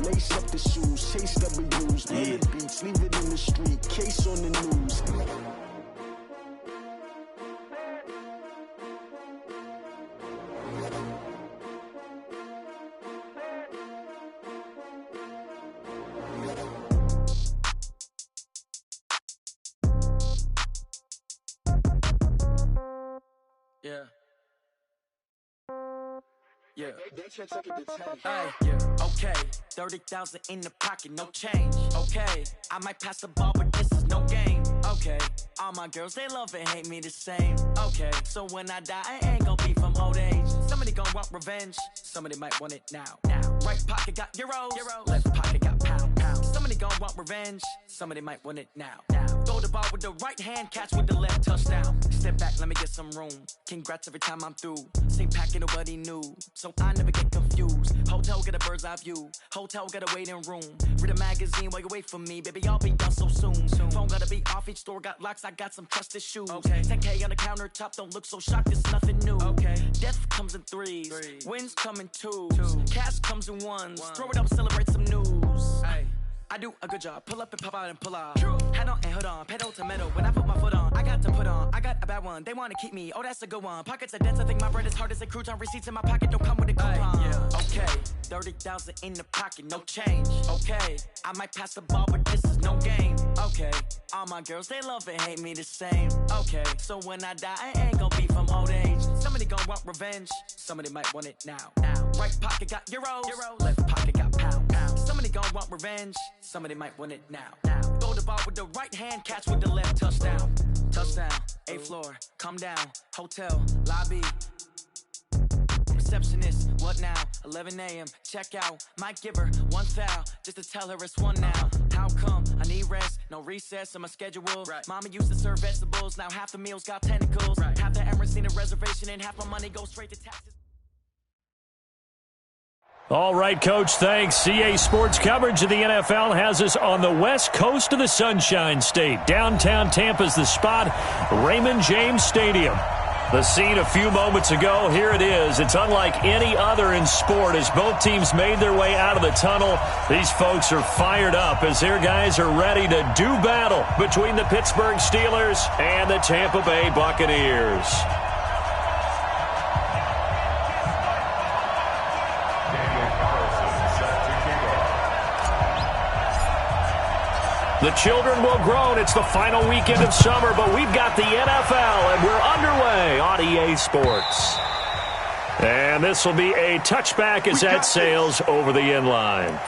lace up the shoes, chase W's, yeah. The beats, leave it in the street, case on the news. Yeah. Yeah. Yeah. Okay. 30,000 in the pocket, no change. Okay. I might pass the ball, but this is no game. Okay. All my girls, they love and hate me the same. Okay. So when I die, I ain't gonna be from old age. Somebody gonna want revenge. Somebody might want it now. Right pocket got euros. Left pocket got pound. Somebody gonna want revenge. Somebody might want it now. Throw the ball with the right hand, catch with the left, touchdown. Step back, let me get some room. Congrats every time I'm through. Same packet, nobody knew. So I never get confused. Hotel get a bird's eye view. Hotel get a waiting room. Read a magazine while you wait for me. Baby, I'll be done so soon. Phone gotta be off, each store got locks. I got some trusted shoes. Okay. 10K on the countertop, don't look so shocked, it's nothing new. Okay. Death comes in threes. Wins come in twos. Cash comes in ones. Throw it up, celebrate some news. Aye. I do a good job. Pull up and pop out and pull out. Head on and hood on. Pedal to metal. When I put my foot on, I got to put on. I got a bad one. They want to keep me. Oh, that's a good one. Pockets are dense. I think my bread is hard as a crouton. Receipts in my pocket don't come with a coupon. Yeah. Okay. 30,000 in the pocket. No change. Okay. I might pass the ball, but this is no game. Okay. All my girls, they love and hate me the same. Okay. So when I die, I ain't gonna be from old age. Somebody gonna want revenge. Somebody might want it now. Right pocket got euros. Left pocket got pound. Somebody gonna want revenge. Somebody might want it now. Throw the ball with the right hand, catch with the left, touchdown. Touchdown, 8th floor, come down, hotel, lobby. Receptionist, what now? 11 a.m., check out. Might give her one foul, just to tell her it's one now. How come? I need rest, no recess in my schedule. Right. Mama used to serve vegetables, now half the meals got tentacles. Right. Half the Emirates need a reservation, and half my money goes straight to taxes. All right, Coach, thanks. CA Sports coverage of the NFL has us on the west coast of the Sunshine State. Downtown Tampa's the spot, Raymond James Stadium. The scene a few moments ago, here it is. It's unlike any other in sport as both teams made their way out of the tunnel. These folks are fired up as their guys are ready to do battle between the Pittsburgh Steelers and the Tampa Bay Buccaneers. The children will groan. It's the final weekend of summer, but we've got the NFL, and we're underway on EA Sports. And this will be a touchback as that sails over the inline.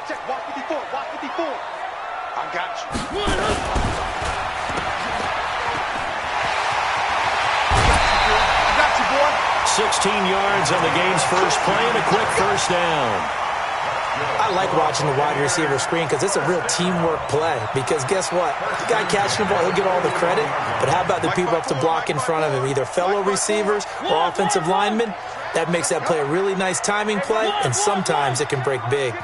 Check, watch 54, watch 54. I got you. I got you, boy. 16 yards on the game's first play and a quick first down. I like watching the wide receiver screen because it's a real teamwork play. Because guess what? The guy catching the ball, he'll get all the credit. But how about the people up to block in front of him, either fellow receivers or offensive linemen? That makes that play a really nice timing play, and sometimes it can break big. Down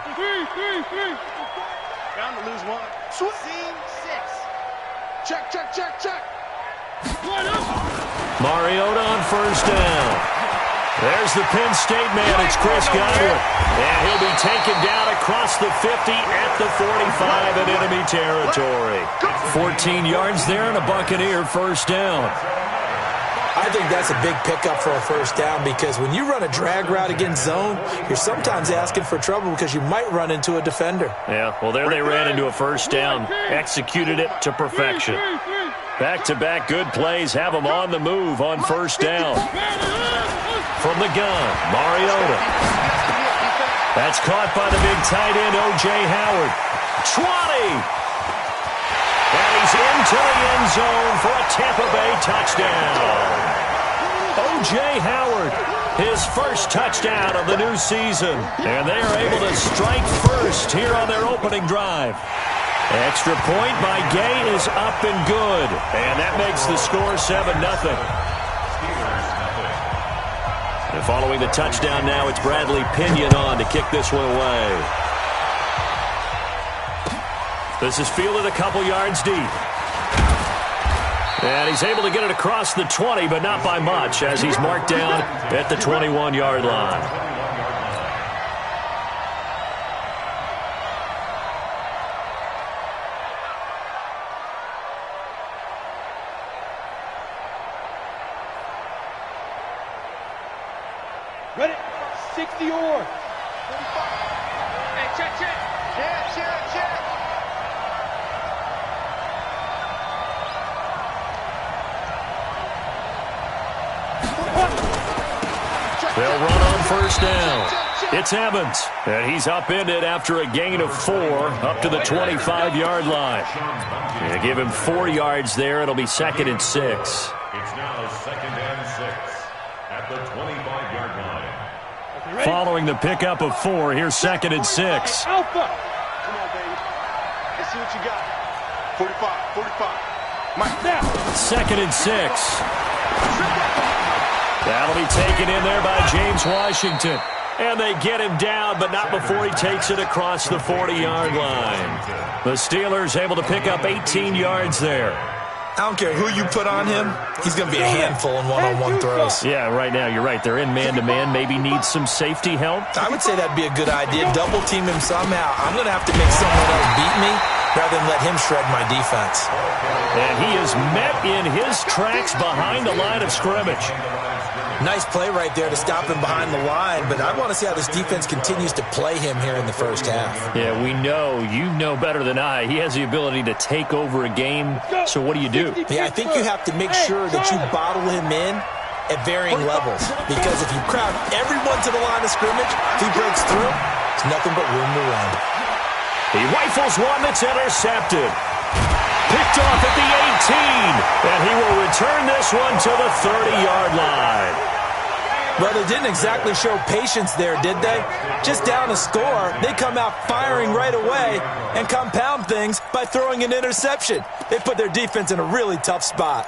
to lose one. Scene 6. Check. Mariota on first down. There's the Penn State man. It's Chris Godwin. And he'll be taken down across the 50 at the 45 in enemy territory. 14 yards there and a Buccaneer first down. I think that's a big pickup for a first down because when you run a drag route against zone, you're sometimes asking for trouble because you might run into a defender. Yeah, well, there they ran into a first down, executed it to perfection. Back-to-back good plays have them on the move on first down. From the gun, Mariota. That's caught by the big tight end, O.J. Howard. 20! And he's into the end zone for a Tampa Bay touchdown. O.J. Howard, his first touchdown of the new season. And they are able to strike first here on their opening drive. Extra point by Gay is up and good. And that makes the score 7-0. And following the touchdown now, it's Bradley Pinion on to kick this one away. This is fielded a couple yards deep. And he's able to get it across the 20, but not by much, as he's marked down at the 21-yard line. Ready? 60 or 45. Hey, check. Check. They'll run on first down. It's Evans, and he's upended after a gain of 4 up to the 25-yard line. They give him 4 yards there. It'll be 2nd and 6. It's now 2nd and 6 at the 25-yard line. Following the pickup of 4, here's 2nd and 6. Alpha. Come on, baby. Let's see what you got. 45. Mike, now. 2nd and 6. That'll be taken in there by James Washington. And they get him down, but not before he takes it across the 40-yard line. The Steelers able to pick up 18 yards there. I don't care who you put on him, he's going to be a handful in one-on-one throws. Yeah, right now, you're right. They're in man-to-man. Maybe needs some safety help. I would say that'd be a good idea. Double team him somehow. I'm going to have to make someone else beat me rather than let him shred my defense. And he is met in his tracks behind the line of scrimmage. Nice play right there to stop him behind the line, but I want to see how this defense continues to play him here in the first half. Yeah, we know. You know better than I. He has the ability to take over a game, so what do you do? Yeah, I think you have to make sure that you bottle him in at varying levels, because if you crowd everyone to the line of scrimmage, if he breaks through, there's nothing but room to run. He rifles one that's intercepted. Picked off at the 18, and he will return this one to the 30-yard line. Well, they didn't exactly show patience there, did they? Just down a score, they come out firing right away and compound things by throwing an interception. They put their defense in a really tough spot.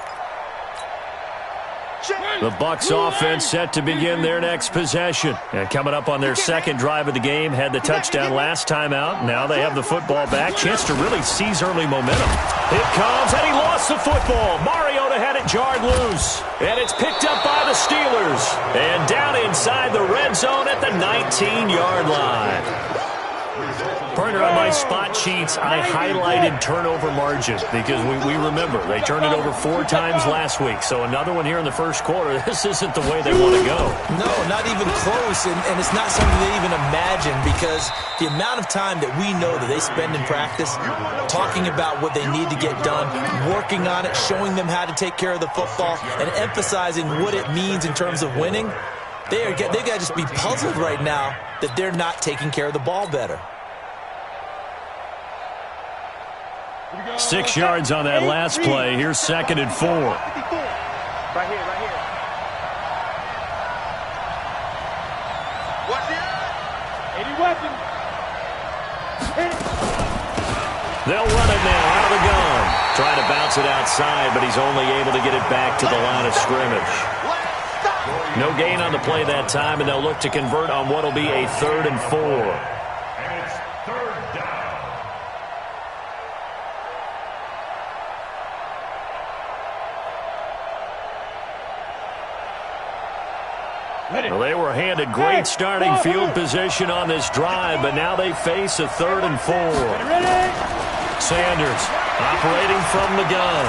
The Bucs offense set to begin their next possession. And coming up on their second drive of the game, had the touchdown last time out. Now they have the football back. Chance to really seize early momentum. It comes, and he lost the football. Mariota had it jarred loose. And it's picked up by the Steelers. And down inside the red zone at the 19-yard line. Partner, on my spot sheets, I highlighted turnover margin because we remember they turned it over 4 times last week. So another one here in the first quarter. This isn't the way they want to go. No, not even close, and it's not something they even imagine, because the amount of time that we know that they spend in practice talking about what they need to get done, working on it, showing them how to take care of the football, and emphasizing what it means in terms of winning, they got to just be puzzled right now that they're not taking care of the ball better. 6 yards on that last play. Here's 2nd and 4. Right here. Watch it. 80 weapon. They'll run it now out of the gun. Trying to bounce it outside, but he's only able to get it back to the line of scrimmage. No gain on the play that time, and they'll look to convert on what will be a 3rd and 4. Well, they were handed great starting field position on this drive, but now they face a 3rd and 4. Sanders operating from the gun.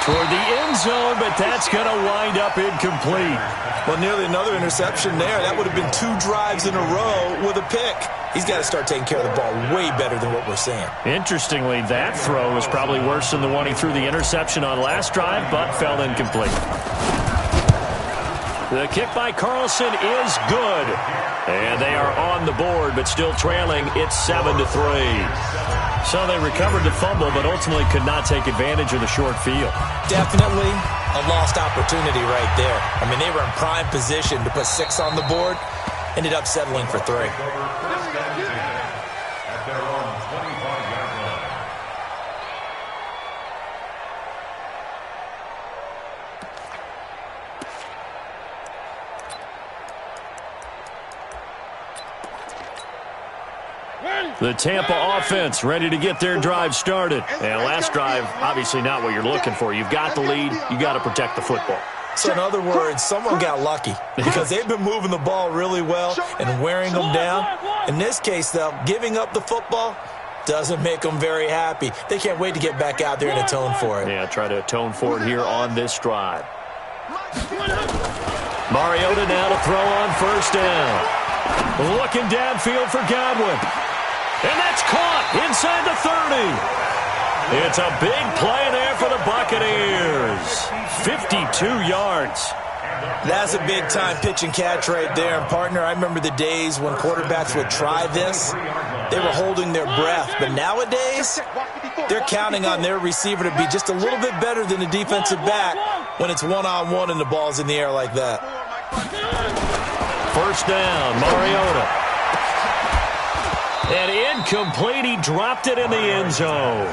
Toward the end zone, but that's going to wind up incomplete. Well, nearly another interception there. That would have been 2 drives in a row with a pick. He's got to start taking care of the ball way better than what we're seeing. Interestingly, that throw was probably worse than the one he threw the interception on last drive, but fell incomplete. The kick by Carlson is good. And they are on the board, but still trailing. It's 7-3. So they recovered the fumble, but ultimately could not take advantage of the short field. Definitely a lost opportunity right there. I mean, they were in prime position to put 6 on the board. Ended up settling for 3. At their own 25-yard line. The Tampa offense ready to get their drive started. And last drive, obviously not what you're looking for. You've got the lead. You got to protect the football. So in other words, someone got lucky because they've been moving the ball really well and wearing them down. In this case, though, giving up the football doesn't make them very happy. They can't wait to get back out there and atone for it. Yeah, try to atone for it here on this drive. Mariota now to throw on first down. Looking downfield for Godwin. And that's caught inside the 30. It's a big play there for the Buccaneers. 52 yards. That's a big-time pitch and catch right there. And, partner, I remember the days when quarterbacks would try this. They were holding their breath. But nowadays, they're counting on their receiver to be just a little bit better than the defensive back when it's one-on-one and the ball's in the air like that. First down, Mariota. And incomplete. He dropped it in the end zone.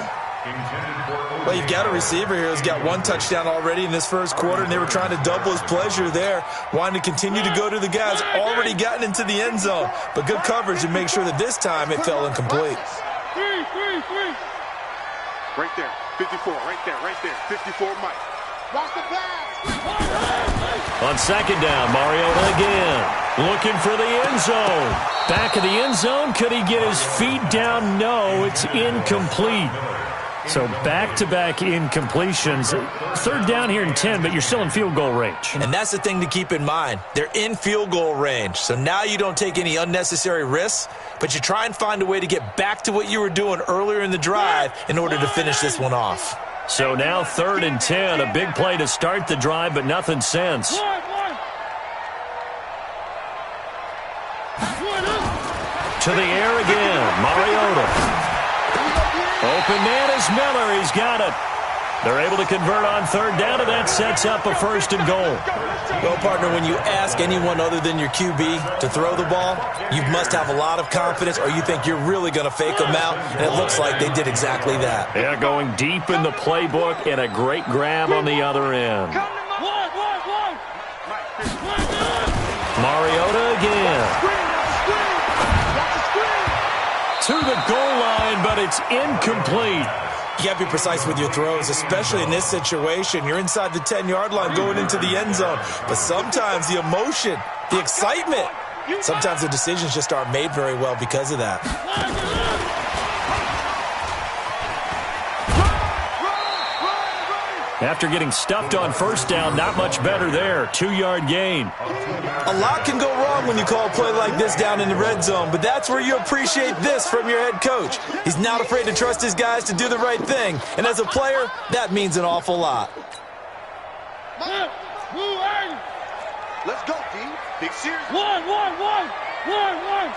Well, you've got a receiver here who's got one touchdown already in this first quarter, and they were trying to double his pleasure there, wanting to continue to go to the guys already gotten into the end zone. But good coverage to make sure that this time it fell incomplete. Right there, 54, right there, 54, Mike. Watch the pass. On second down, Mariota again. Looking for the end zone. Back of the end zone. Could he get his feet down? No, it's incomplete. So back-to-back incompletions. Third down here in 10, but you're still in field goal range. And that's the thing to keep in mind. They're in field goal range. So now you don't take any unnecessary risks, but you try and find a way to get back to what you were doing earlier in the drive in order to finish this one off. So now 3rd and 10. A big play to start the drive, but nothing since. To the air again. Mariota. Open man is Miller. He's got it. They're able to convert on third down, and that sets up a 1st and goal. Well, partner, when you ask anyone other than your QB to throw the ball, you must have a lot of confidence, or you think you're really going to fake them out, and it looks like they did exactly that. Yeah, going deep in the playbook, and a great grab on the other end. Mariota again. To the goal line, but it's incomplete. You got to be precise with your throws, especially in this situation. You're inside the 10-yard line going into the end zone. But sometimes the emotion, the excitement, sometimes the decisions just aren't made very well because of that. After getting stuffed on first down, not much better there. 2-yard gain. A lot can go wrong when you call a play like this down in the red zone, but that's where you appreciate this from your head coach. He's not afraid to trust his guys to do the right thing, and as a player, that means an awful lot. Let's go, D. Big series. 1, 1, 1, 1, 1,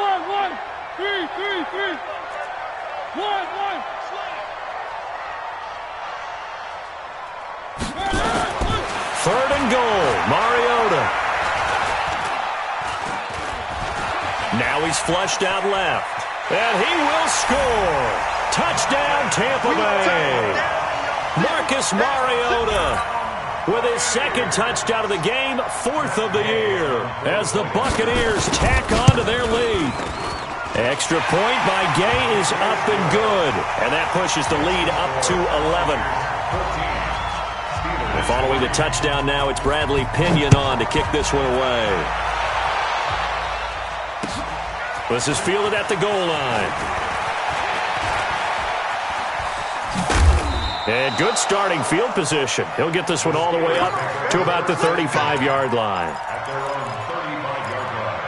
1, 1, 3, 3, 3. 1, 1. Third and goal, Mariota. Now he's flushed out left. And he will score. Touchdown, Tampa Bay. Marcus Mariota with his 2nd touchdown of the game, 4th of the year, as the Buccaneers tack on to their lead. Extra point by Gay is up and good. And that pushes the lead up to 11. Following the touchdown now, it's Bradley Pinion on to kick this one away. This is fielded at the goal line. And good starting field position. He'll get this one all the way up to about the 35-yard line. At their own 35-yard line.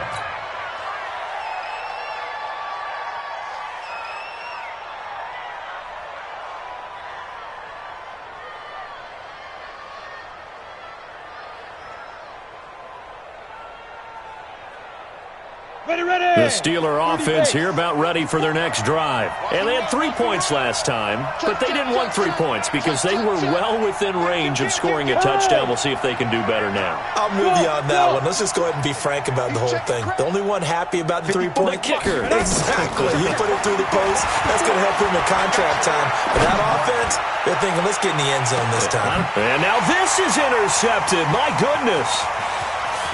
The Steeler offense here about ready for their next drive. And they had 3 points last time, but they didn't want 3 points because they were well within range of scoring a touchdown. We'll see if they can do better now. I'm with you on that one. Let's just go ahead and be frank about the whole thing. The only one happy about the 3-point kicker. Exactly. You put it through the post. That's going to help him in contract time. But that offense, they're thinking, let's get in the end zone this time. And now this is intercepted. My goodness.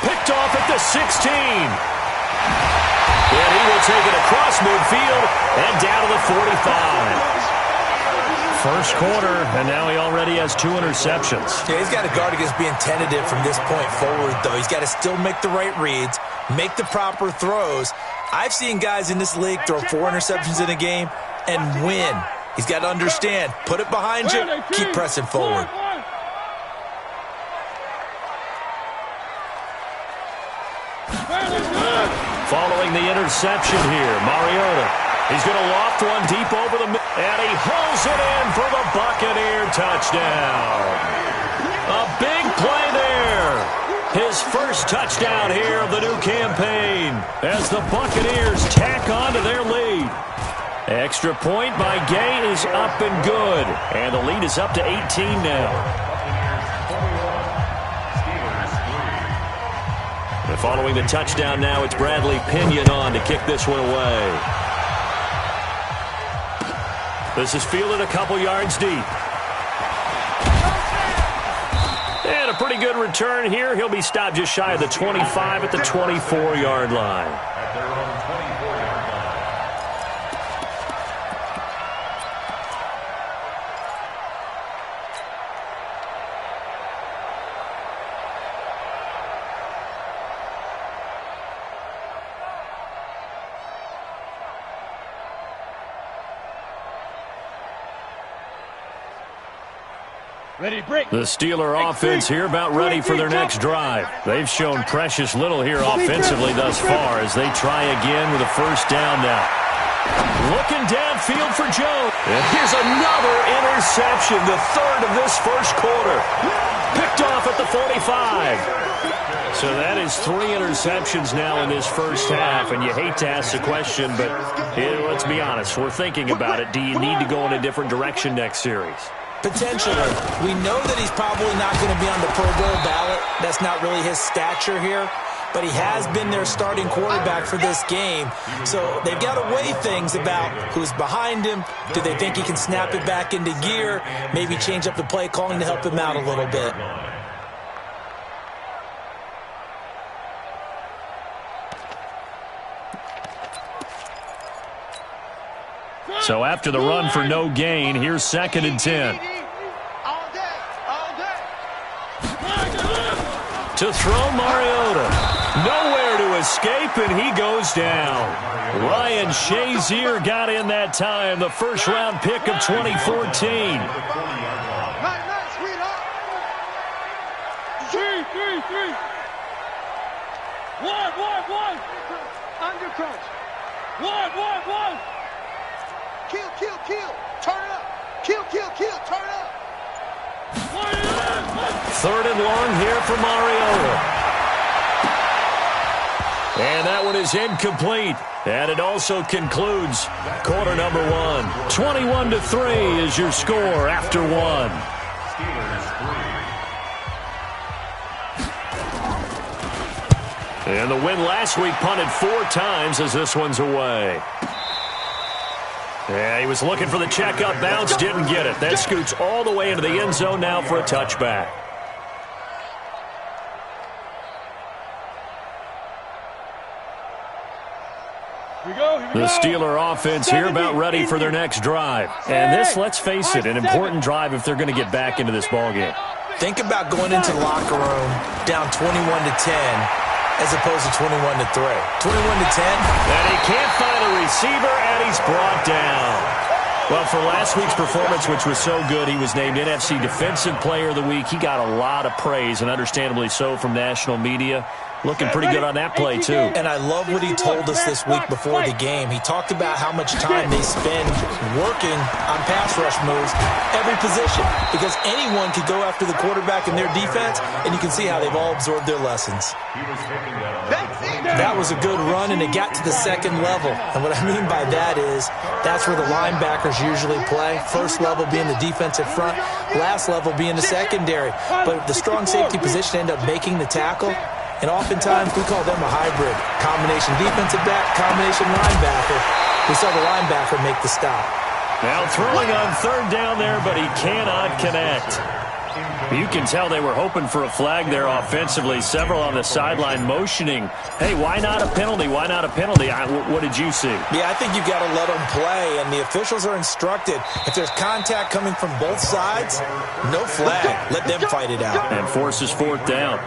Picked off at the 16. And he will take it across midfield and down to the 45. First quarter, and now he already has 2 interceptions. Yeah, he's got to guard against being tentative from this point forward, though. He's got to still make the right reads, make the proper throws. I've seen guys in this league throw 4 interceptions in a game and win. He's got to understand, put it behind you, keep pressing forward. Following the interception here, Mariota. He's going to loft one deep over the middle, and he hauls it in for the Buccaneer touchdown. A big play there. His first touchdown here of the new campaign as the Buccaneers tack on to their lead. Extra point by Gay is up and good, and the lead is up to 18 now. And following the touchdown now, it's Bradley Pinion on to kick this one away. This is fielded a couple yards deep. And a pretty good return here. He'll be stopped just shy of the 25 at the 24-yard line. At their own 24-yard line. The Steeler offense here about ready for their next drive. They've shown precious little here offensively thus far as they try again with a first down now. Looking downfield for Jones. And here's another interception, the third of this first quarter. Picked off at the 45. So that is 3 interceptions now in this first half, and you hate to ask the question, but let's be honest, we're thinking about it. Do you need to go in a different direction next series? Potentially. We know that he's probably not going to be on the Pro Bowl ballot. That's not really his stature here. But he has been their starting quarterback for this game. So they've got to weigh things about who's behind him. Do they think he can snap it back into gear? Maybe change up the play calling to help him out a little bit. So after the run for no gain, here's 2nd and 10. To throw Mariota. Nowhere to escape, and he goes down. Ryan Shazier got in that time, the first-round pick of 2014. One. Under coach. One. Kill. Turn it up. Kill. Turn it up. 3rd and long here for Mariota. And that one is incomplete. And it also concludes quarter number 1. 21-3 is your score after 1. And the win last week punted 4 times as this one's away. Yeah, he was looking for the checkup bounce, didn't get it. That scoots all the way into the end zone now for a touchback. The Steeler offense here about ready for their next drive. And this, let's face it, an important drive if they're going to get back into this ballgame. Think about going into the locker room down 21-10 as opposed to 21-3. 21-10. And he can't find a receiver, and he's brought down. Well, for last week's performance, which was so good, he was named NFC Defensive Player of the Week. He got a lot of praise, and understandably so, from national media. Looking pretty good on that play, too. And I love what he told us this week before the game. He talked about how much time they spend working on pass rush moves, every position, because anyone could go after the quarterback in their defense, and you can see how they've all absorbed their lessons. That was a good run, and it got to the 2nd level. And what I mean by that is that's where the linebackers usually play. First level being the defensive front, last level being the secondary. But the strong safety position ended up making the tackle. And oftentimes, we call them a hybrid. Combination defensive back, combination linebacker. We saw the linebacker make the stop. Now throwing on 3rd down there, but he cannot connect. You can tell they were hoping for a flag there offensively. Several on the sideline motioning, hey, why not a penalty? Why not a penalty? What did you see? Yeah, I think you got to let them play, and the officials are instructed. If there's contact coming from both sides, no flag. Let them fight it out. And forces fourth down.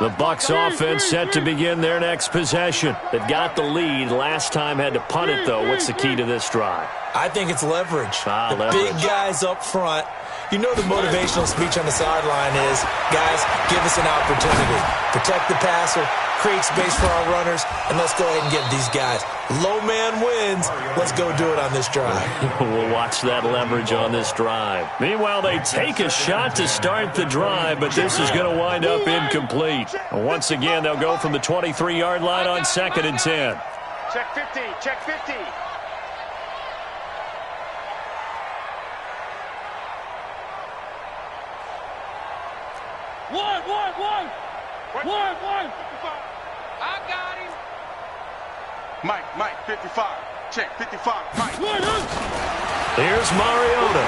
The Bucs offense set to begin their next possession. They've got the lead. Last time had to punt it, though. What's the key to this drive? I think it's leverage. The leverage. Big guys up front. You know the motivational speech on the sideline is, guys, give us an opportunity. Protect the passer, create space for our runners, and let's go ahead and get these guys. Low man wins. Let's go do it on this drive. We'll watch that leverage on this drive. Meanwhile, they take a shot to start the drive, but this is going to wind up incomplete. Once again, they'll go from the 23-yard line on 2nd and 10. Check 50, check 50. One. I got him. Mike, 55. Check, 55. Mike. Here's Mariota.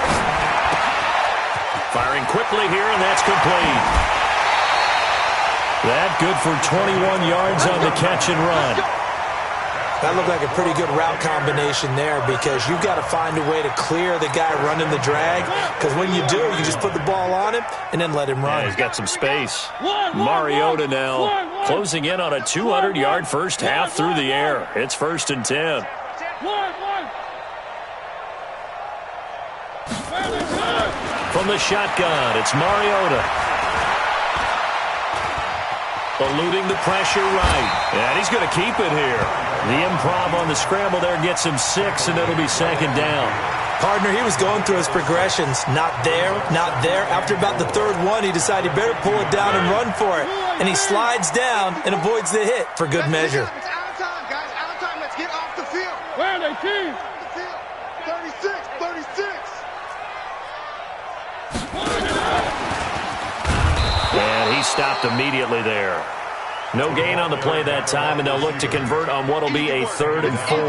Firing quickly here, and that's complete. That good for 21 yards on the catch and run. That looked like a pretty good route combination there because you've got to find a way to clear the guy running the drag, because when you do, you just put the ball on him and then let him run. Yeah, he's got some space. Mariota now closing in on a 200-yard first half through the air. It's 1st and 10. From the shotgun, it's Mariota. Eluding the pressure right. And he's going to keep it here. The improv on the scramble there gets him 6, and it'll be 2nd down. Partner, he was going through his progressions. Not there, not there. After about the 3rd one, he decided he better pull it down and run for it. And he slides down and avoids the hit for good measure. It's out of time, guys. Out of time. Let's get off the field. Where are they, team? 36. And he stopped immediately there. No gain on the play that time, and they'll look to convert on what will be a 3rd and 4. No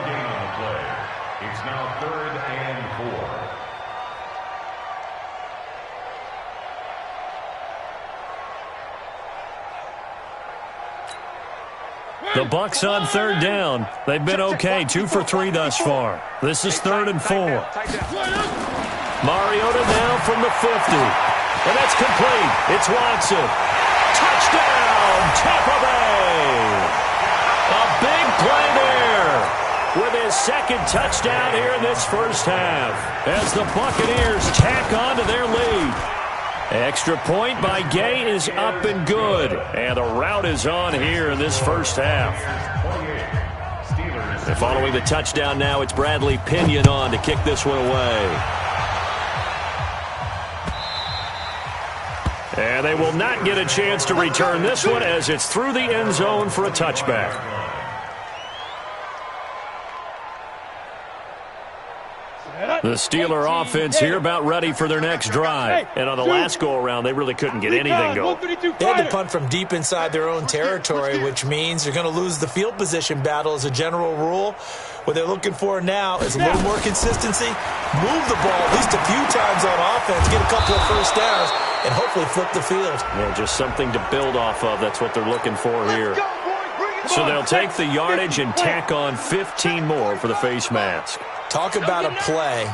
gain on the play. It's now 3rd and 4. The Bucs on 3rd down. They've been okay, 2 for 3 thus far. This is 3rd and 4. Mariota now from the 50. And that's complete. It's Watson. Touchdown, Tampa Bay. A big play there with his 2nd touchdown here in this first half as the Buccaneers tack on to their lead. Extra point by Gay is up and good. And the route is on here in this first half. And following the touchdown now, it's Bradley Pinion on to kick this one away. And they will not get a chance to return this one as it's through the end zone for a touchback. The Steeler offense here about ready for their next drive. And on the last go-around, they really couldn't get anything going. They had to punt from deep inside their own territory, which means they're going to lose the field position battle as a general rule. What they're looking for now is a little more consistency, move the ball at least a few times on offense, get a couple of first downs, and hopefully flip the field. Yeah, just something to build off of. That's what they're looking for here. So they'll take the yardage and tack on 15 more for the face mask. Talk about a play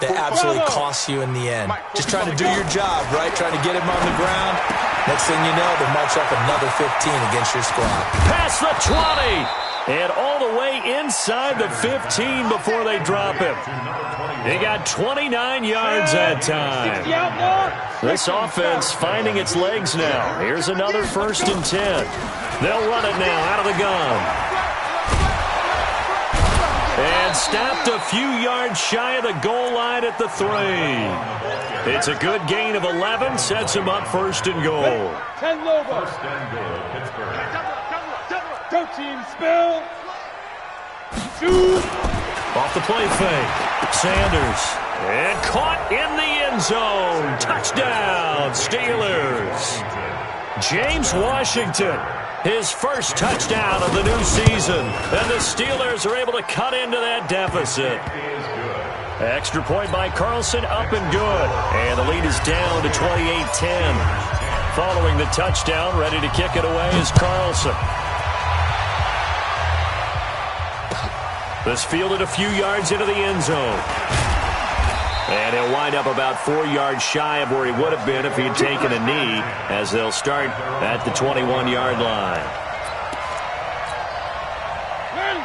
that absolutely costs you in the end. Just trying to do your job, right? Trying to get him on the ground. Next thing you know, they march up another 15 against your squad. Past the 20. And all the way inside the 15 before they drop him. He got 29 yards that time. This offense finding its legs now. Here's another 1st and 10. They'll run it now out of the gun. And stopped a few yards shy of the goal line at the 3. It's a good gain of 11. Sets him up 1st and goal. 1st and goal, Pittsburgh. Go team, spill. Shoot. Off the play fake. Sanders. And caught in the end zone. Touchdown, Steelers. James Washington, his first touchdown of the new season. And the Steelers are able to cut into that deficit. Extra point by Carlson, up and good. And the lead is down to 28-10. Following the touchdown, ready to kick it away is Carlson. This fielded a few yards into the end zone. And he'll wind up about 4 yards shy of where he would have been if he had taken a knee, as they'll start at the 21-yard line.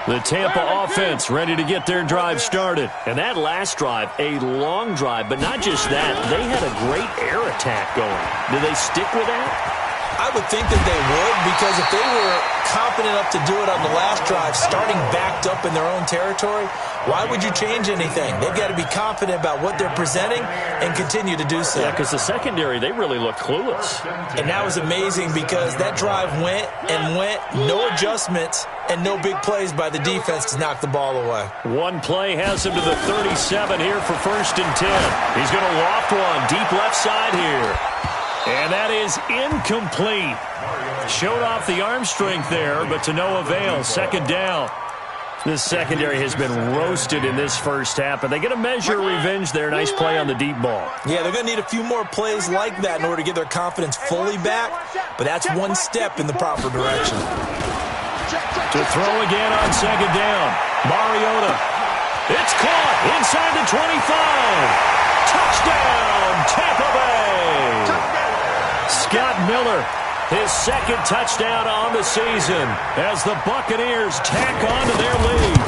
The Tampa offense ready to get their drive started. And that last drive, a long drive, but not just that. They had a great air attack going. Do they stick with that? I would think that they would, because if they were confident enough to do it on the last drive, starting backed up in their own territory, why would you change anything? They've got to be confident about what they're presenting and continue to do so. Yeah, because the secondary, they really looked clueless. And that was amazing because that drive went and went, no adjustments, and no big plays by the defense to knock the ball away. One play has him to the 37 here for 1st and 10. He's going to loft one deep left side here. And that is incomplete. Showed off the arm strength there, but to no avail. 2nd down. This secondary has been roasted in this first half, but they get a measure of revenge there. Nice play on the deep ball. Yeah, they're going to need a few more plays like that in order to get their confidence fully back, but that's one step in the proper direction. To throw again on 2nd down. Mariota. It's caught inside the 25. Touchdown, Tampa Bay. Scott Miller, his 2nd touchdown on the season as the Buccaneers tack on to their lead.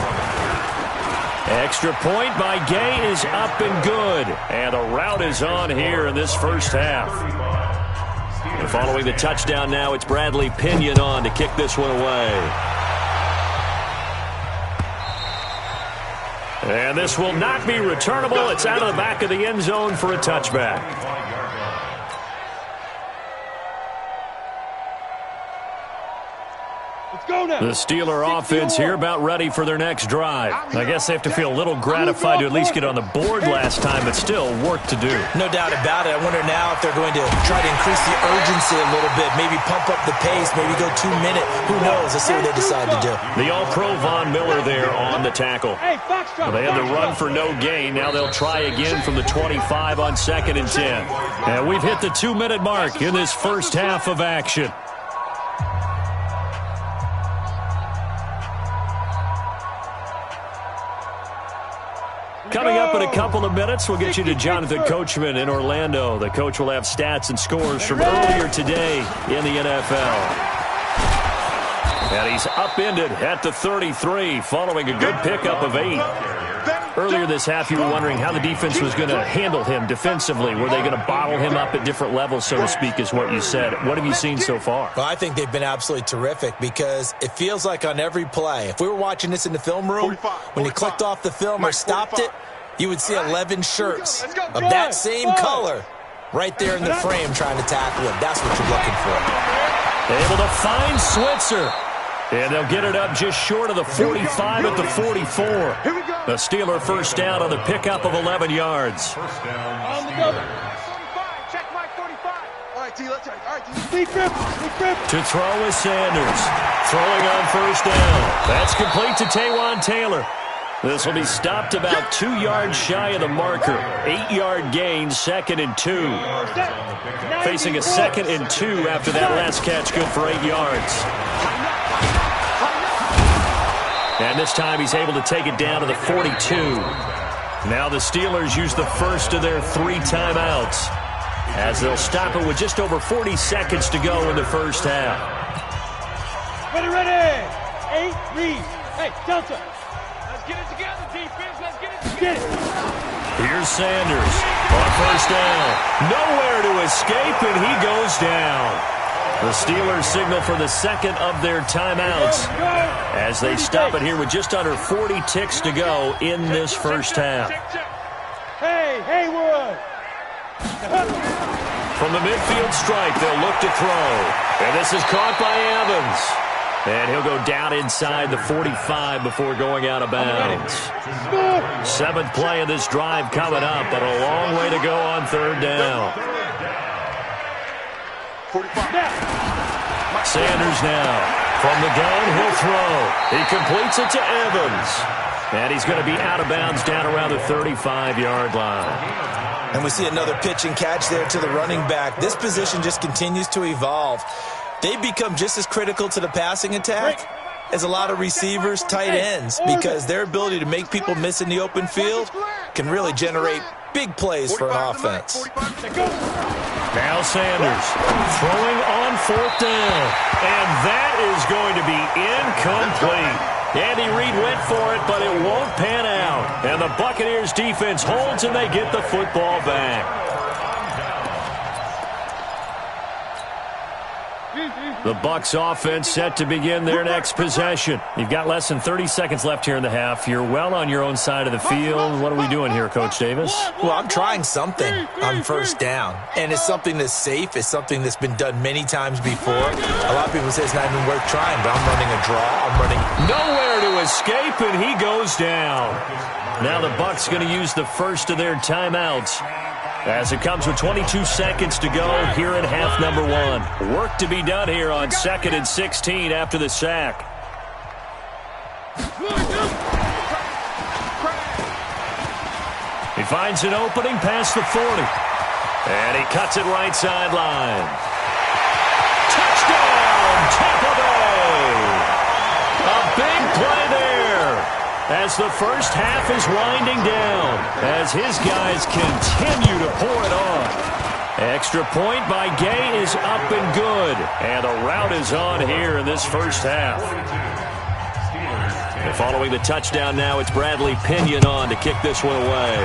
Extra point by Gay is up and good. And a rout is on here in this first half. And following the touchdown now, it's Bradley Pinion on to kick this one away. And this will not be returnable. It's out of the back of the end zone for a touchback. The Steeler offense here about ready for their next drive. I guess they have to feel a little gratified to at least get on the board last time, but still work to do. No doubt about it. I wonder now if they're going to try to increase the urgency a little bit, maybe pump up the pace, maybe go 2 minute. Who knows? Let's see what they decide to do. The All-Pro Von Miller there on the tackle. Well, they had the run for no gain. Now they'll try again from the 25 on 2nd and 10. And we've hit the 2-minute mark in this first half of action. Coming up in a couple of minutes, we'll get you to Jonathan Coachman in Orlando. The coach will have stats and scores from earlier today in the NFL. And he's upended at the 33 following a good pickup of 8. Earlier this half, you were wondering how the defense was going to handle him defensively. Were they going to bottle him up at different levels, so to speak, is what you said. What have you seen so far? Well, I think they've been absolutely terrific because it feels like on every play, if we were watching this in the film room, when you clicked off the film or stopped it, you would see 11 shirts of that same color right there in the frame trying to tackle him. That's what you're looking for. Able to find Switzer. And they'll get it up just short of the 45 at the 44. The Steeler first down on the pickup of 11 yards. First down, Steelers. Check my 45. All right, T, let's all right, T. Sneak grip. To throw is Sanders. Throwing on first down. That's complete to Taywan Taylor. This will be stopped about 2 yards shy of the marker. 8-yard gain, 2nd and 2. Facing a 2nd and 2 after that last catch, good for 8 yards. And this time he's able to take it down to the 42. Now the Steelers use the first of their 3 timeouts as they'll stop it with just over 40 seconds to go in the first half. Ready. 8, read. Hey, Delta. Let's get it together, defense. Let's get it together. Here's Sanders on first down. Nowhere to escape, and he goes down. The Steelers signal for the 2nd of their timeouts as they stop it here with just under 40 ticks to go in this first half. Hey, Haywood! From the midfield stripe, they'll look to throw. And this is caught by Evans. And he'll go down inside the 45 before going out of bounds. 7th play of this drive coming up, but a long way to go on 3rd down. Sanders now. From the gun, he'll throw. He completes it to Evans. And he's going to be out of bounds down around the 35-yard line. And we see another pitch and catch there to the running back. This position just continues to evolve. They become just as critical to the passing attack as a lot of receivers, tight ends, because their ability to make people miss in the open field can really generate big plays for an offense. Now Sanders throwing on 4th down. And that is going to be incomplete. Andy Reid went for it, but it won't pan out. And the Buccaneers defense holds and they get the football back. The Bucs offense set to begin their next possession. You've got less than 30 seconds left here in the half. You're well on your own side of the field. What are we doing here, Coach Davis? Well, I'm trying something on 1st down. And it's something that's safe. It's something that's been done many times before. A lot of people say it's not even worth trying, but I'm running a draw. I'm running nowhere to escape, and he goes down. Now the Bucs going to use the first of their timeouts, as it comes with 22 seconds to go here in half number 1. Work to be done here on 2nd and 16 after the sack. He finds an opening past the 40. And he cuts it right sideline. Touchdown, Tampa Bay! A big play there, as the first half is winding down, as his guys continue to pour it on. Extra point by Gay is up and good, and the route is on here in this first half. And following the touchdown now, it's Bradley Pinion on to kick this one away.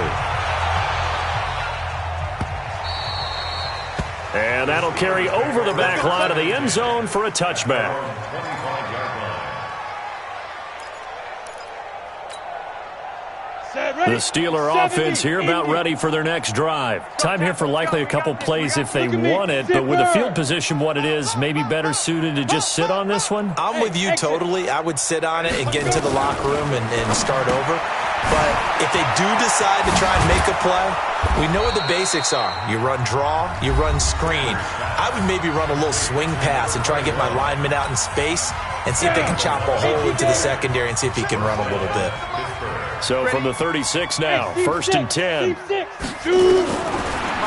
And that'll carry over the back line of the end zone for a touchback. The Steeler offense here about ready for their next drive. Time here for likely a couple plays if they want it, but with the field position what it is, maybe better suited to just sit on this one? I'm with you totally. I would sit on it and get into the locker room and start over. But if they do decide to try and make a play, we know what the basics are. You run draw, you run screen. I would maybe run a little swing pass and try and get my lineman out in space and see if they can chop a hole into the secondary and see if he can run a little bit. So from the 36 now, 1st and 10.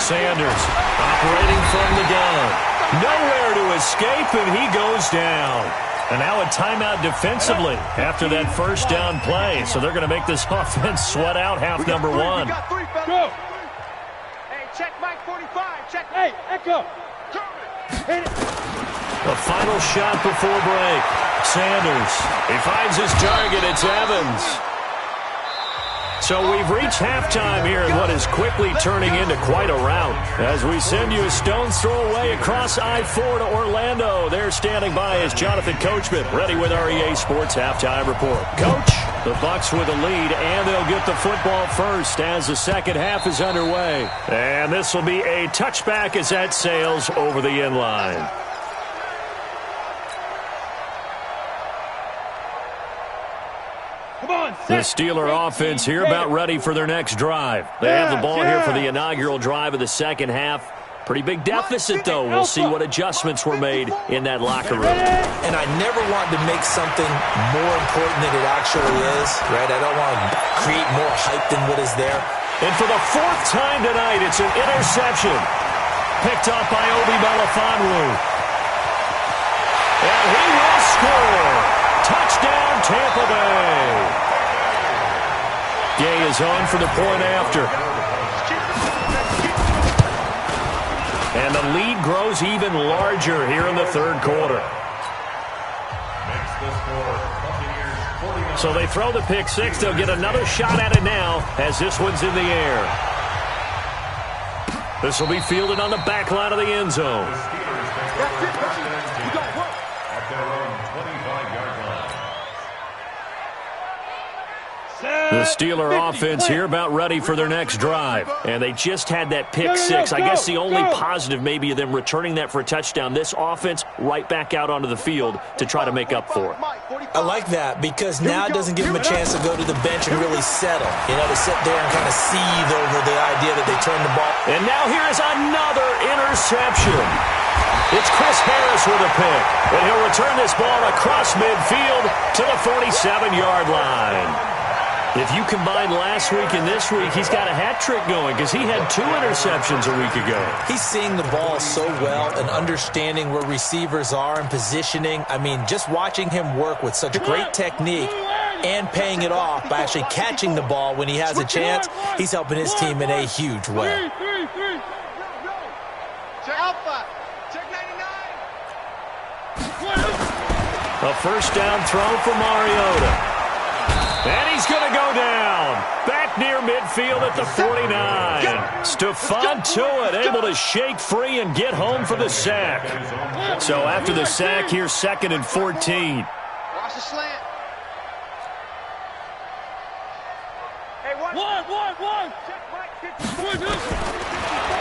Sanders operating from the gun. Nowhere to escape, and he goes down. And now a timeout defensively after that first down play. So they're going to make this offense sweat out half number 1. Go. Hey, check Mike 45. Check. Hey, Echo. Hit it. The final shot before break. Sanders. He finds his target. It's Evans. So we've reached halftime here in what is quickly turning into quite a rout. As we send you a stone's throw away across I-4 to Orlando. There standing by is Jonathan Coachman, ready with our EA Sports Halftime Report. Coach, the Bucs with a lead, and they'll get the football first as the second half is underway. And this will be a touchback as that sails over the end line. The Steeler offense here about ready for their next drive. They have the ball here for the inaugural drive of the second half. Pretty big deficit, though. We'll see what adjustments were made in that locker room. And I never want to make something more important than it actually is, right? I don't want to create more hype than what is there. And for the 4th time tonight, it's an interception. Picked up by Obi Melifonwu. And he will score. Touchdown, Tampa Bay. Gay is on for the point after. And the lead grows even larger here in the third quarter. So they throw the pick six. They'll get another shot at it now as this one's in the air. This will be fielded on the back line of the end zone. The Steeler offense here about ready for their next drive. And they just had that pick six. I guess the only positive maybe of them returning that for a touchdown. This offense right back out onto the field to try to make up for it. I like that because now it doesn't give them a chance to go to the bench and really settle. You know, to sit there and kind of seethe over the idea that they turned the ball. And now here is another interception. It's Chris Harris with a pick. And he'll return this ball across midfield to the 47-yard line. If you combine last week and this week, he's got a hat trick going because he had 2 interceptions a week ago. He's seeing the ball so well and understanding where receivers are and positioning. I mean, just watching him work with such great technique and paying it off by actually catching the ball when he has a chance, he's helping his team in a huge way. Alpha. Check 99. A first down throw for Mariota. And he's going to go down. Back near midfield at the 49. Stephon Tuitt able to shake free and get home for the sack. So after the sack, here's 2nd and 14. Watch the slant. Hey, one. Check Mike.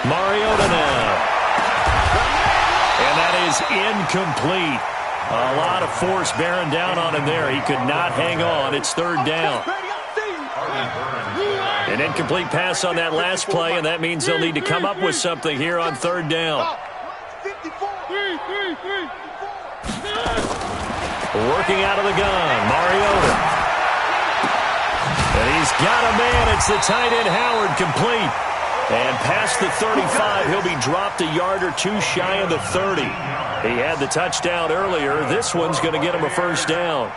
Mariota now. And that is incomplete. A lot of force bearing down on him there. He could not hang on. It's 3rd down. An incomplete pass on that last play, and that means they'll need to come up with something here on 3rd down. Working out of the gun, Mariota. And he's got a man. It's the tight end Howard, complete. And past the 35, he'll be dropped a yard or 2 shy of the 30. He had the touchdown earlier. This one's going to get him a first down.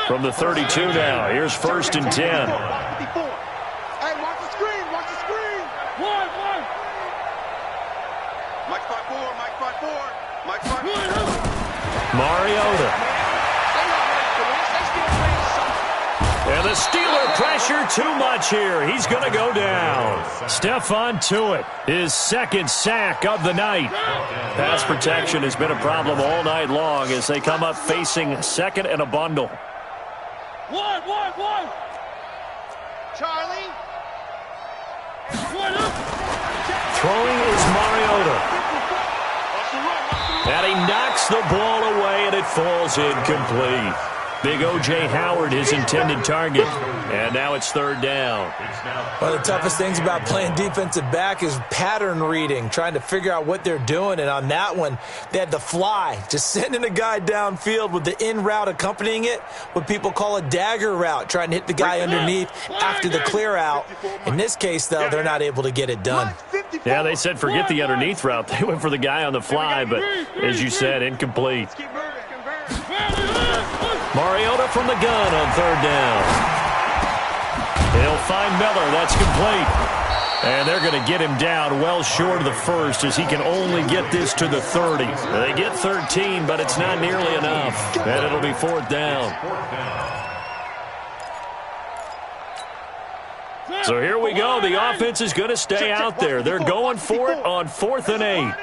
From the 32 now, here's 1st and 10. Hey, watch the screen. One. Mike 5-4. Mariota. And the Steeler pressure too much here. He's going to go down. Stephon Tuitt, his 2nd sack of the night. Pass protection has been a problem all night long as they come up facing 2nd and a bundle. One. Charlie. Throwing is Mariota. And he knocks the ball away, and it falls incomplete. Big O.J. Howard, his intended target. And now it's 3rd down. One of the toughest things about playing defensive back is pattern reading, trying to figure out what they're doing. And on that one, they had the fly, just sending a guy downfield with the in route accompanying it, what people call a dagger route, trying to hit the guy underneath after the clear out. In this case, though, they're not able to get it done. Yeah, they said forget the underneath route. They went for the guy on the fly, but as you said, incomplete. Mariota from the gun on 3rd down. He'll find Miller. That's complete. And they're going to get him down well short of the 1st as he can only get this to the 30. They get 13, but it's not nearly enough. And it'll be 4th down. So here we go. The offense is going to stay out there. They're going for it on 4th and 8.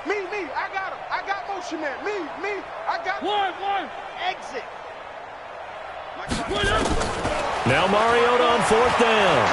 Me, I got him. I got motion man. Me, I got him. One. Exit. Now Mariota on 4th down.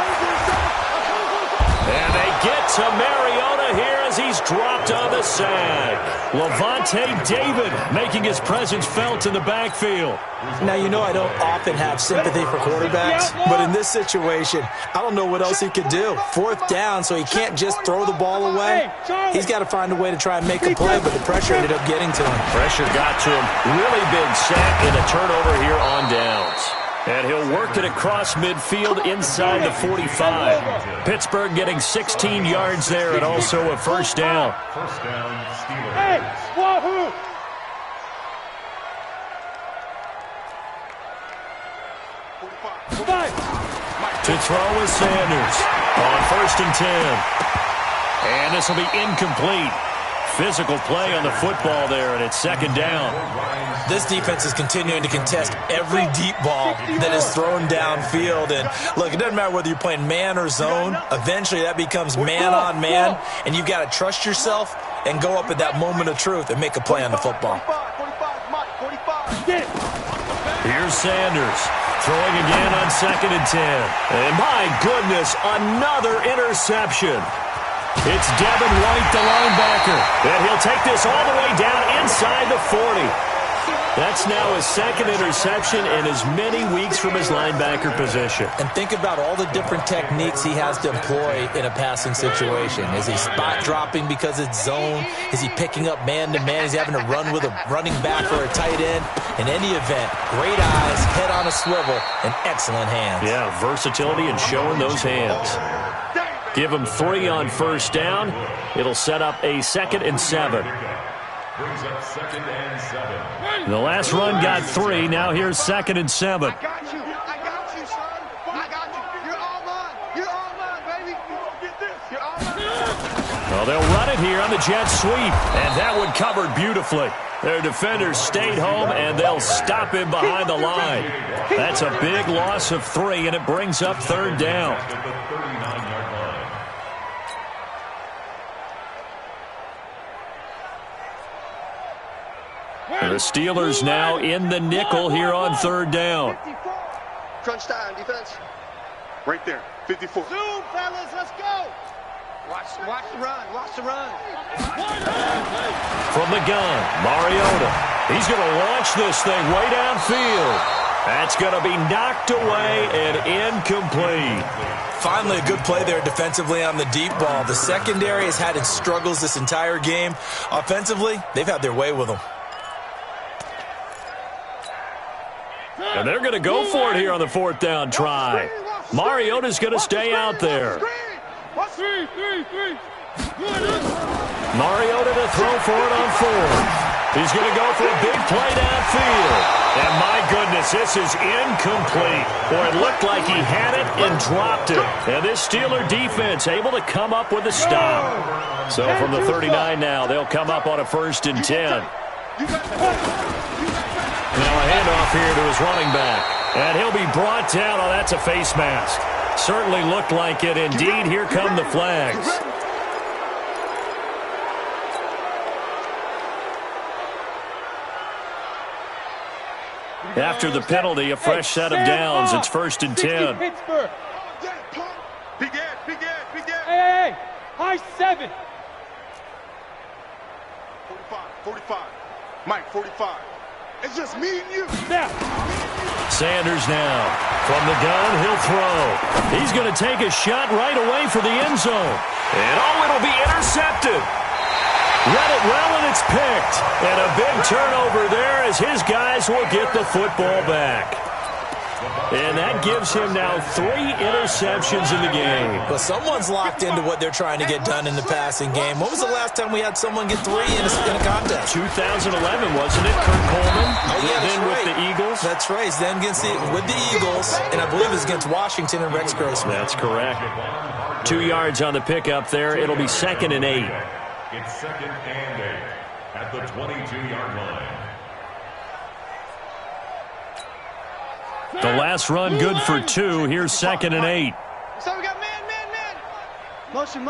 And they get to Mariota here as he's dropped on the sack. Levante David making his presence felt in the backfield. Now, you know I don't often have sympathy for quarterbacks, but in this situation, I don't know what else he could do. 4th down, so he can't just throw the ball away. He's got to find a way to try and make a play, but the pressure ended up getting to him. Pressure got to him. Really big sack and a turnover here on downs. And he'll work it across midfield inside the 45. Pittsburgh getting 16 yards there and also a first down. First down, Steelers. Hey, wahoo! To throw is Sanders on 1st and 10. And this will be incomplete. Physical play on the football there, and it's 2nd down. This defense is continuing to contest every deep ball that is thrown downfield. And look, it doesn't matter whether you're playing man or zone. Eventually that becomes man on man, and you've got to trust yourself and go up at that moment of truth and make a play on the football. Get it. Here's Sanders. Throwing again on 2nd and 10. And my goodness, another interception. It's Devin White, the linebacker. And he'll take this all the way down inside the 40. That's now his 2nd interception in as many weeks from his linebacker position. And think about all the different techniques he has to employ in a passing situation. Is he spot dropping because it's zone? Is he picking up man-to-man? Is he having to run with a running back or a tight end? In any event, great eyes, head on a swivel, and excellent hands. Yeah, versatility and showing those hands. Give him 3 on 1st down. It'll set up a 2nd and 7. Brings up 2nd and 7. The last run got 3. Now here's 2nd and 7. I got you, son. I got you. You're all mine. You're all mine, baby. Get this. You're all mine. Well, they'll run it here on the jet sweep, and that one covered beautifully. Their defenders stayed home, and they'll stop him behind the line. That's a big loss of 3, and it brings up 3rd down. At the 39-yard line. The Steelers now in the nickel here on 3rd down. Crunch time, defense. Right there, 54. Zoom, fellas, let's go. Watch the run. Watch the run. From the gun, Mariota. He's going to launch this thing way downfield. That's going to be knocked away and incomplete. Finally, a good play there defensively on the deep ball. The secondary has had its struggles this entire game. Offensively, they've had their way with them. And they're going to go for it here on the 4th down try. Mariota's going to stay out there. Mariota to throw for it on 4th. He's going to go for a big play downfield. And my goodness, this is incomplete. Boy, it looked like he had it and dropped it. And this Steeler defense able to come up with a stop. So from the 39 now, they'll come up on a 1st and 10. Now a handoff here to his running back. And he'll be brought down. Oh, that's a face mask. Certainly looked like it. Indeed, here come the flags. After the penalty, a fresh set of downs. It's 1st and 10. Pittsburgh. Big Ed. Hey. High 7. 45. Mike, 45. It's just me and you. Now. Sanders now. From the gun, he'll throw. He's going to take a shot right away for the end zone. And it'll be intercepted. Read it well, and it's picked. And a big turnover there as his guys will get the football back. And that gives him now 3 interceptions in the game. Well, someone's locked into what they're trying to get done in the passing game. When was the last time we had someone get 3 in a contest? 2011, wasn't it? Kurt Coleman? Oh, yeah, then right. with the Eagles? That's right. Then with the Eagles, and I believe it was against Washington and Rex Grossman. That's correct. 2 yards on the pickup there. It'll be 2nd and 8. It's 2nd and 8 at the 22-yard line. The last run good for 2. Here's 2nd and 8. So we got man. Motion.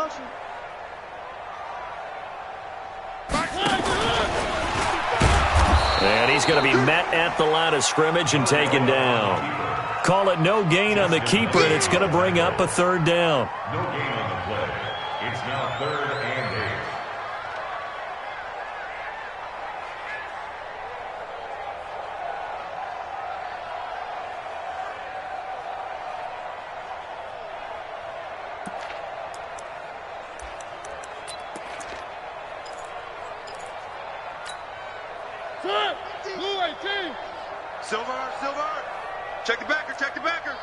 And he's going to be met at the line of scrimmage and taken down. Call it no gain on the keeper, and it's going to bring up a 3rd down. No gain on the play. It's now 3rd and 8. Silver. Check the backer.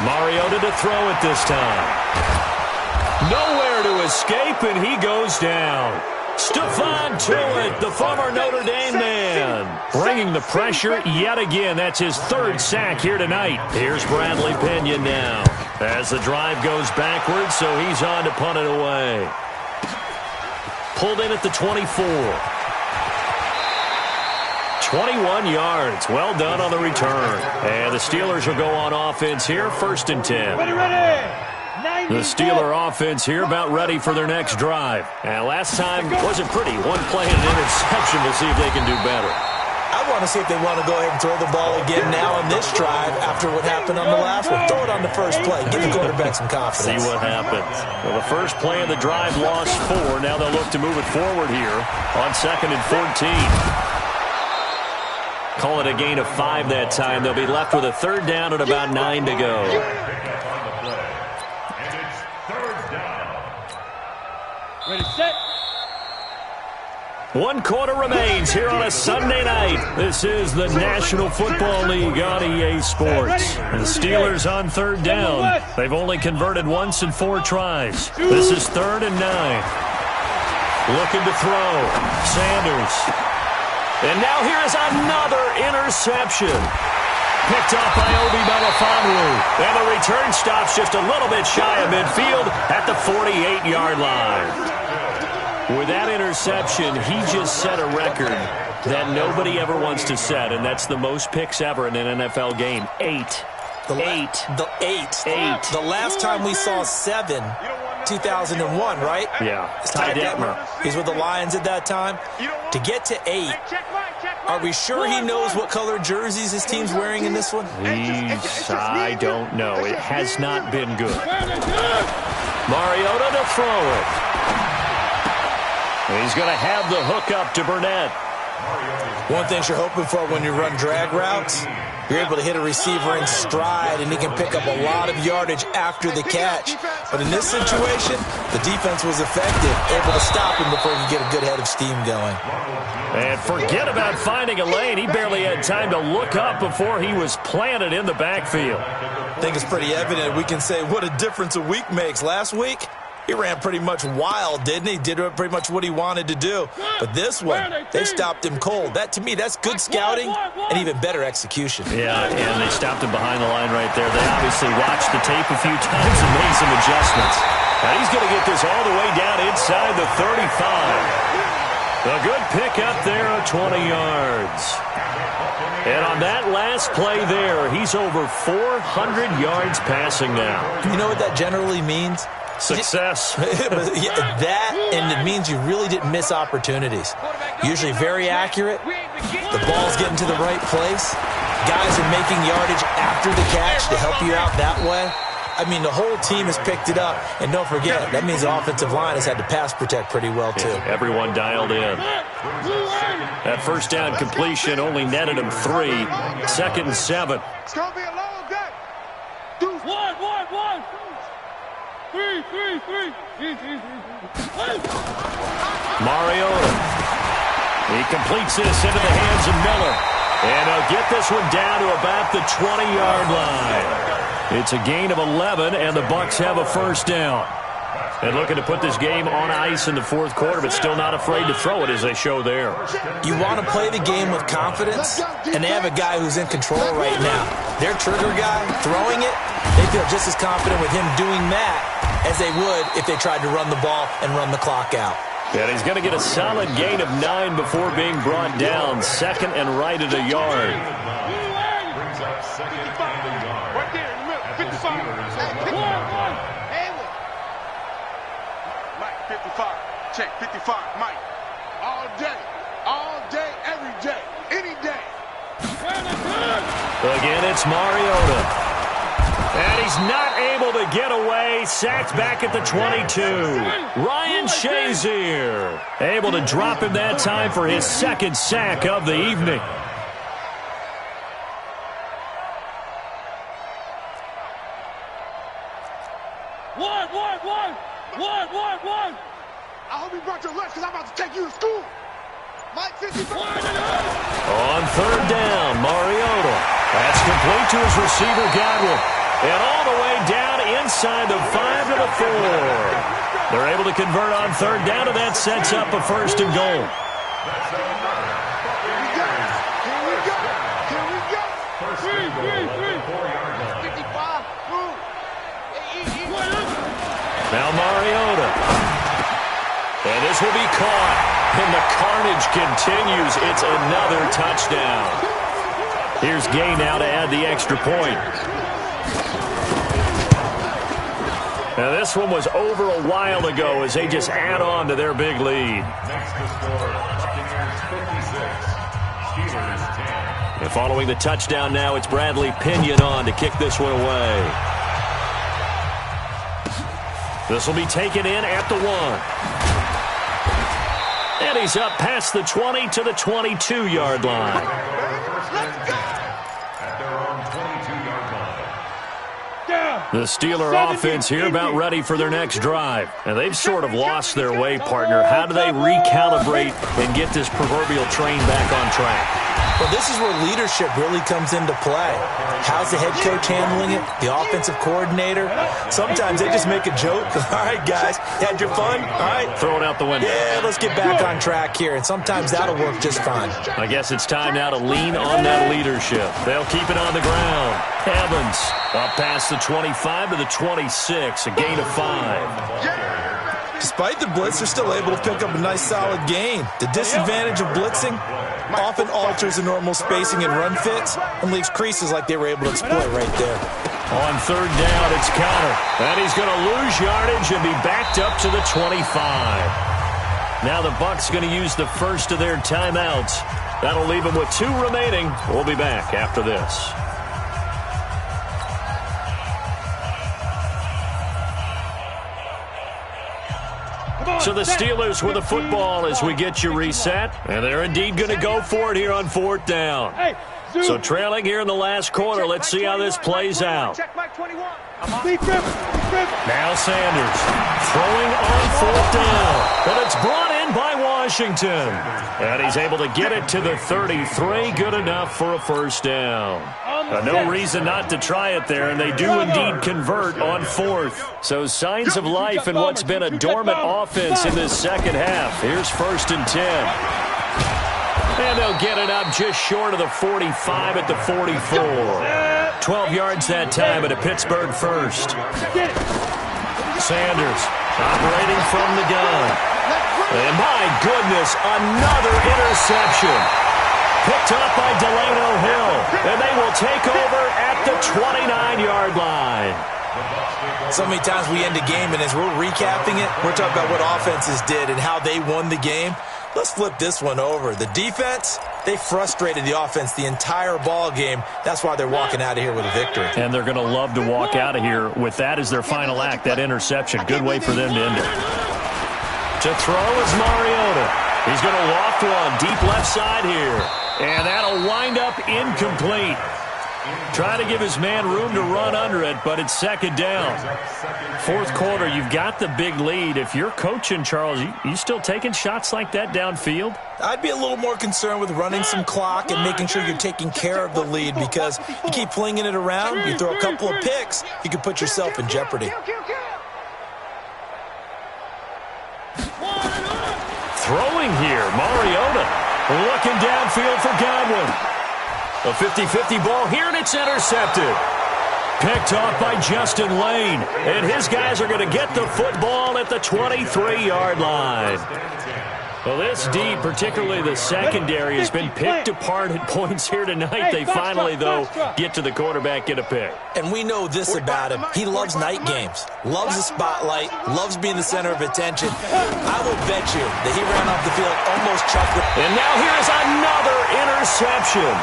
Mariota to throw it this time. Nowhere to escape, and he goes down. Stephon Tuitt, the former Notre Dame man, bringing the pressure yet again. That's his 3rd sack here tonight. Here's Bradley Pinion now as the drive goes backwards, so he's on to punt it away. Pulled in at the 24. 21 yards. Well done on the return. And the Steelers will go on offense here, 1st and 10. Ready. The Steeler offense here about ready for their next drive. And last time wasn't pretty. 1 play and an interception. We'll see if they can do better. I want to see if they want to go ahead and throw the ball again now on this drive after what happened on the last one. Throw it on the first play. Give the quarterback some confidence. See what happens. Well, the first play of the drive lost 4. Now they'll look to move it forward here on 2nd and 14. Call it a gain of 5 that time. They'll be left with a 3rd down and about 9 to go. And it's 3rd down. Ready, set. 1 quarter remains here on a Sunday night. This is the National Football League on EA Sports. The Steelers on 3rd down. They've only converted once in 4 tries. This is 3rd and 9. Looking to throw. Sanders. And now here is another interception. Picked off by Obi Melifonwu. And the return stops just a little bit shy of midfield at the 48-yard line. With that interception, he just set a record that nobody ever wants to set, and that's the most picks ever in an NFL game. 8. The last time we saw 7, 2001, right? Yeah. It's Ty Detmer. He's with the Lions at that time. To get to 8, are we sure he knows what color jerseys his team's wearing in this one? I don't know. It has not been good. Mariota to throw it. He's going to have the hook up to Burnett. One thing you're hoping for when you run drag routes, you're able to hit a receiver in stride, and he can pick up a lot of yardage after the catch. But in this situation, the defense was effective, able to stop him before he could get a good head of steam going. And forget about finding a lane. He barely had time to look up before he was planted in the backfield. I think it's pretty evident. We can say what a difference a week makes. Last week, he ran pretty much wild, didn't he? Did pretty much what he wanted to do. But this one, they stopped him cold. That, to me, that's good scouting and even better execution. Yeah, and they stopped him behind the line right there. They obviously watched the tape a few times and made some adjustments. Now he's going to get this all the way down inside the 35. A good pick up there of 20 yards. And on that last play there, he's over 400 yards passing now. You know what that generally means? Success. That, and it means you really didn't miss opportunities. Usually very accurate. The ball's getting to the right place. Guys are making yardage after the catch to help you out that way. I mean, the whole team has picked it up. And don't forget, that means the offensive line has had to pass protect pretty well, too. Yeah, everyone dialed in. That first down completion only netted him 3. 2nd and 7. It's going to be a long day. One. 3. Mariota. He completes this into the hands of Miller. And he'll get this one down to about the 20-yard line. It's a gain of 11, and the Bucs have a first down. And looking to put this game on ice in the 4th quarter, but still not afraid to throw it as they show there. You want to play the game with confidence, and they have a guy who's in control right now. Their trigger guy, throwing it, they feel just as confident with him doing that as they would if they tried to run the ball and run the clock out. And he's going to get a solid gain of 9 before being brought down. 2nd and right at a yard. Brings up 2nd and a yard. Right there in the middle. 55. Mike, 55. Check, 55. Mike. All day, every day, any day. Again, it's Mariota. And he's not able to get away. Sacked back at the 22. Ryan Shazier able to drop him that time for his 2nd sack of the evening. One. I hope you brought your lunch because I'm about to take you to school. Mike, 55. On 3rd down, Mariota. That's complete to his receiver, Godwin. And all the way down inside the 5 to the 4. They're able to convert on 3rd down, and that sets up a 1st and goal. Here we go. 1st and goal. 4-yard line. 55. Now Mariota. And this will be caught. And the carnage continues. It's another touchdown. Here's Gay now to add the extra point. Now this one was over a while ago as they just add on to their big lead. Next to score, Buccaneers 56, And following the touchdown now, it's Bradley Pinion on to kick this one away. This will be taken in at the 1. And he's up past the 20 to the 22-yard line. The Steeler offense here about ready for their next drive. And they've sort of lost their way, partner. How do they recalibrate and get this proverbial train back on track? Well, this is where leadership really comes into play. How's the head coach handling it? The offensive coordinator? Sometimes they just make a joke. All right, guys, you had your fun? All right. Throw it out the window. Yeah, let's get back on track here. And sometimes that'll work just fine. I guess it's time now to lean on that leadership. They'll keep it on the ground. Evans up past the 25 to the 26, a gain of 5. Despite the blitz, they're still able to pick up a nice, solid gain. The disadvantage of blitzing often alters the normal spacing and run fits and leaves creases like they were able to exploit right there. On third down, it's Connor. And he's going to lose yardage and be backed up to the 25. Now the Bucs going to use the first of their timeouts. That'll leave them with 2 remaining. We'll be back after this. So the Steelers with the football as we get you reset. And they're indeed going to go for it here on 4th down. So trailing here in the last quarter. Let's see how this plays out. Now Sanders throwing on 4th down. But it's brought in by Washington. And he's able to get it to the 33. Good enough for a first down. No reason not to try it there, and they do indeed convert on 4th. So signs of life in what's been a dormant offense in this second half. Here's 1st and 10. And they'll get it up just short of the 45 at the 44. 12 yards that time at a Pittsburgh first. Sanders operating from the gun. And my goodness, another interception. Picked up by Delano Hill. And they will take over at the 29-yard line. So many times we end a game, and as we're recapping it, we're talking about what offenses did and how they won the game. Let's flip this one over. The defense, they frustrated the offense the entire ball game. That's why they're walking out of here with a victory. And they're going to love to walk out of here with that as their final act, that interception. Good way for them to end it. To throw is Mariota. He's going to loft one deep left side here. And that'll wind up incomplete. Trying to give his man room to run under it, but it's 2nd down. 4th quarter, you've got the big lead. If you're coaching, Charles, you still taking shots like that downfield? I'd be a little more concerned with running some clock and making sure you're taking care of the lead, because you keep flinging it around, you throw a couple of picks, you can put yourself in jeopardy. Throwing here, Mariota looking downfield for Godwin. A 50-50 ball here, and it's intercepted. Picked off by Justin Lane. And his guys are going to get the football at the 23-yard line. Well, this D, particularly the secondary, has been picked apart at points here tonight. They finally, though, get to the quarterback, get a pick. And we know this about him. He loves night games, loves the spotlight, loves being the center of attention. I will bet you that he ran off the field almost chuckling. And now here's another interception.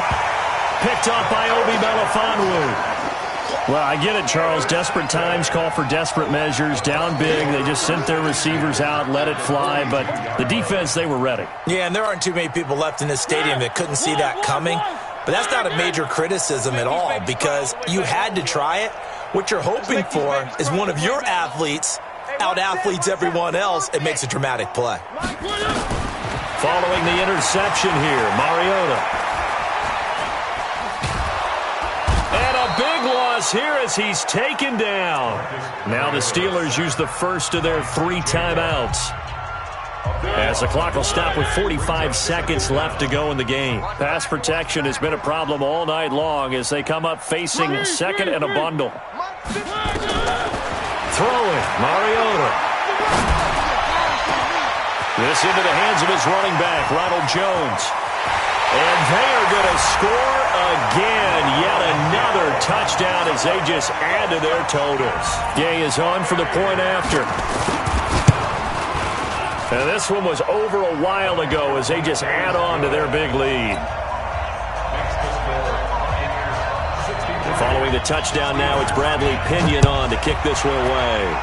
Picked off by Obi Melifonwu. Well, I get it, Charles. Desperate times call for desperate measures. Down big, they just sent their receivers out, let it fly. But the defense, they were ready. Yeah, and there aren't too many people left in this stadium that couldn't see that coming. But that's not a major criticism at all, because you had to try it. What you're hoping for is one of your athletes out-athletes everyone else and makes a dramatic play. Following the interception here, Mariota. Big loss here as he's taken down. Now the Steelers use the first of their 3 timeouts, as the clock will stop with 45 seconds left to go in the game. Pass protection has been a problem all night long as they come up facing 2nd and a bundle. Throwing, Mariota. This into the hands of his running back, Ronald Jones. And they are going to score again. Yet another touchdown as they just add to their totals. Gay is on for the point after. And this one was over a while ago as they just add on to their big lead. Following the touchdown now, it's Bradley Pinion on to kick this one away.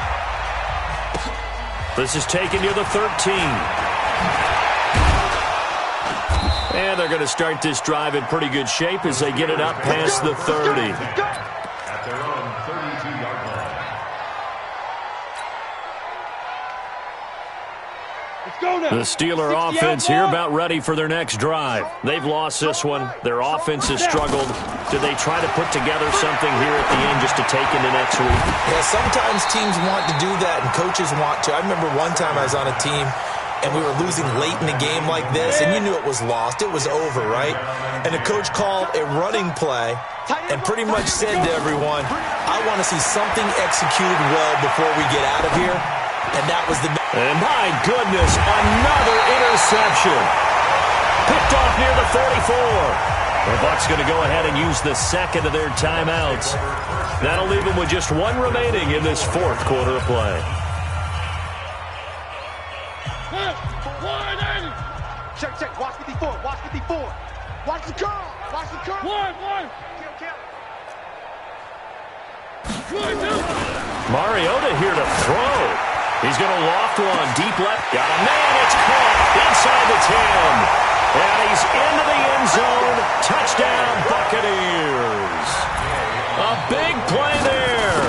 This is taken near the 13. And they're going to start this drive in pretty good shape as they get it up past the 30. At their own 32-yard line. The Steeler offense here about ready for their next drive. They've lost this one. Their offense has struggled. Do they try to put together something here at the end just to take into next week? Yeah, sometimes teams want to do that and coaches want to. I remember one time I was on a team and we were losing late in the game like this, and you knew it was lost. It was over, right? And the coach called a running play and pretty much said to everyone, I want to see something executed well before we get out of here. And that was the... And my goodness, another interception. Picked off near the 44. The Bucs going to go ahead and use the second of their timeouts. That'll leave them with just one remaining in this fourth quarter of play. Check. Watch 54. Watch 54. Watch the curl. Watch the curl. One. Mariota here to throw. He's going to loft one deep left. Got a man. It's caught inside the 10. And he's into the end zone. Touchdown, Buccaneers. A big play there.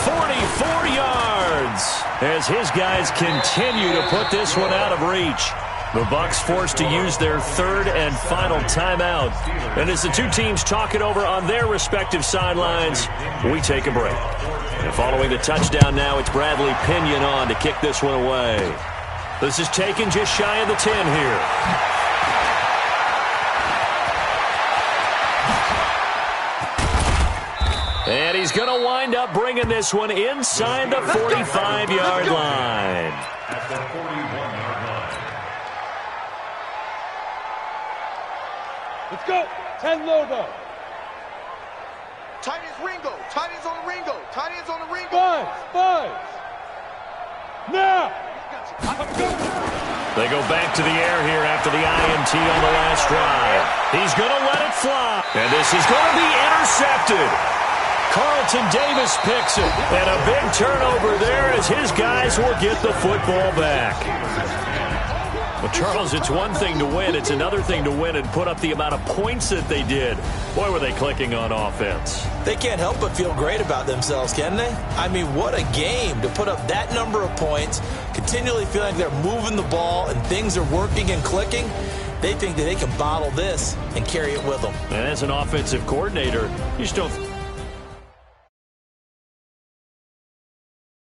44 yards as his guys continue to put this one out of reach. The Bucs forced to use their third and final timeout. And as the two teams talk it over on their respective sidelines, we take a break. And following the touchdown now, it's Bradley Pinion on to kick this one away. This is taken just shy of the 10 here. And he's going to wind up bringing this one inside the 45-yard line. At the 41-yard line. Let's go. 10 logo. Tight ends Ringo. Tight ends on the Ringo. Tight ends on the Ringo. Five. Now. They go back to the air here after the INT on the last drive. He's going to let it fly. And this is going to be intercepted. Carlton Davis picks it. And a big turnover there as his guys will get the football back. Well, Charles, it's one thing to win. It's another thing to win and put up the amount of points that they did. Boy, were they clicking on offense. They can't help but feel great about themselves, can they? I mean, what a game to put up that number of points, continually feeling like they're moving the ball and things are working and clicking. They think that they can bottle this and carry it with them. And as an offensive coordinator, you just don't